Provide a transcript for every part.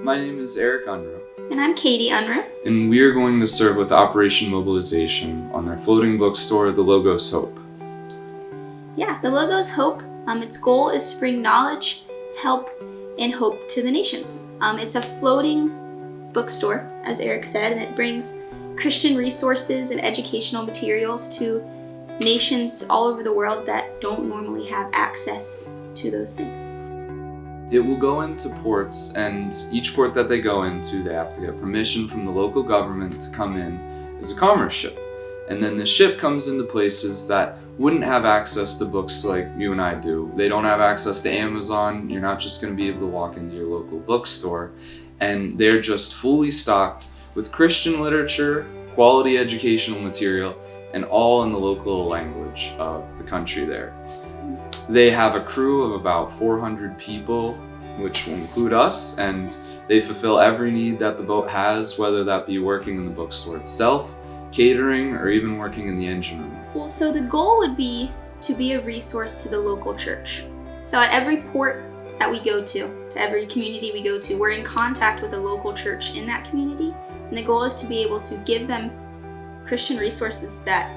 My name is Eric Unruh, And I'm Katie Unruh. and we are going to serve with Operation Mobilization on their floating bookstore, The Logos Hope. Yeah, the Logos Hope, its goal is to bring knowledge, help, and hope to the nations. It's a floating bookstore, as Eric said, and it brings Christian resources and educational materials to nations all over the world that don't normally have access to those things. It will go into ports, and each port that they go into, they have to get permission from the local government to come in as a commerce ship. And then the ship comes into places that wouldn't have access to books like you and I do. They don't have access to Amazon. You're not just going to be able to walk into your local bookstore. And they're just fully stocked with Christian literature, quality educational material, and all in the local language of the country there. They have a crew of about 400 people, which will include us, and they fulfill every need that the boat has, whether that be working in the bookstore itself, catering, or even working in the engine room. Well, so the goal would be to be a resource to the local church. So at every port that we go to every community we go to, we're in contact with a local church in that community, and the goal is to be able to give them Christian resources that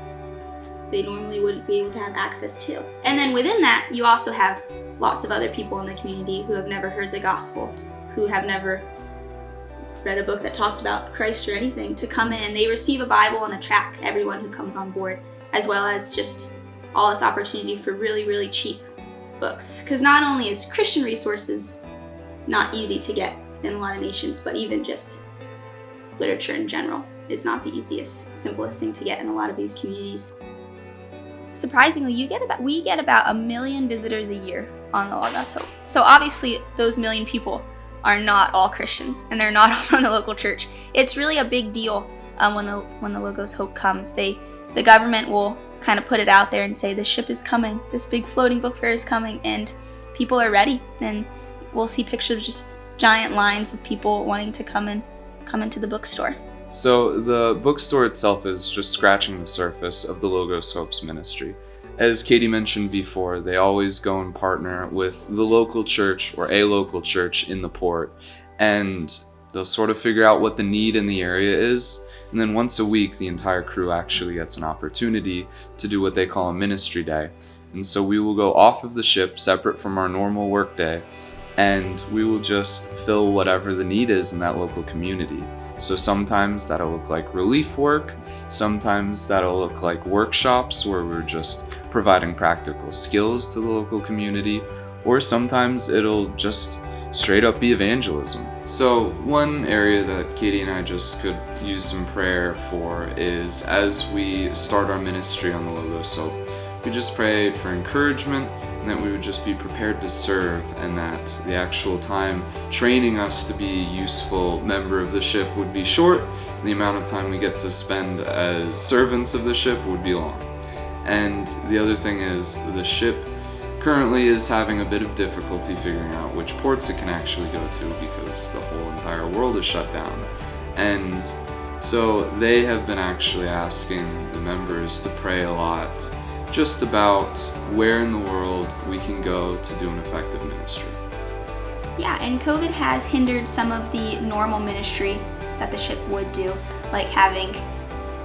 they normally wouldn't be able to have access to. And then within that, you also have lots of other people in the community who have never heard the gospel, who have never read a book that talked about Christ or anything, to come in and they receive a Bible and a tract, everyone who comes on board, as well as just all this opportunity for really, really cheap books. Because not only is Christian resources not easy to get in a lot of nations, but even just literature in general is not the easiest, simplest thing to get in a lot of these communities. Surprisingly, we get about 1 million visitors a year on the Logos Hope. So obviously those 1 million people are not all Christians, and they're not all from the local church. It's really a big deal when the Logos Hope comes. The government will kind of put it out there and say the ship is coming, this big floating book fair is coming, and people are ready. And we'll see pictures of just giant lines of people wanting to come into the bookstore. So the bookstore itself is just scratching the surface of the Logos Hope's ministry. As Katie mentioned before, they always go and partner with the local church or a local church in the port, and they'll sort of figure out what the need in the area is. And then once a week, the entire crew actually gets an opportunity to do what they call a ministry day. And so we will go off of the ship separate from our normal work day, and we will just fill whatever the need is in that local community. So sometimes that'll look like relief work, sometimes that'll look like workshops where we're just providing practical skills to the local community, or sometimes it'll just straight up be evangelism. So one area that Katie and I just could use some prayer for is, as we start our ministry on the Logos Hope, we just pray for encouragement, and that we would just be prepared to serve, and that the actual time training us to be a useful member of the ship would be short, and the amount of time we get to spend as servants of the ship would be long. And the other thing is, the ship currently is having a bit of difficulty figuring out which ports it can actually go to, because the whole entire world is shut down. And so they have been actually asking the members to pray a lot just about where in the world we can go to do an effective ministry. Yeah, and COVID has hindered some of the normal ministry that the ship would do, like having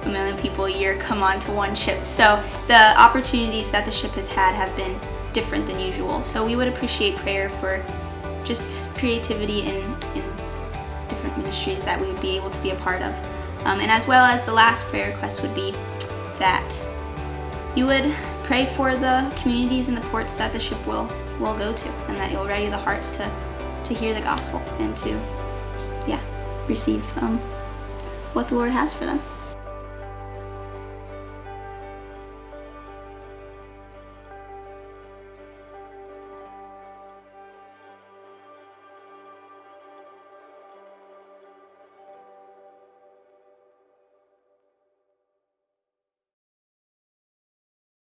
1 million people a year come onto one ship. So the opportunities that the ship has had have been different than usual. So we would appreciate prayer for just creativity in different ministries that we would be able to be a part of. And as well as the last prayer request would be that you would pray for the communities and the ports that the ship will go to, and that you'll ready the hearts to hear the gospel and to receive what the Lord has for them.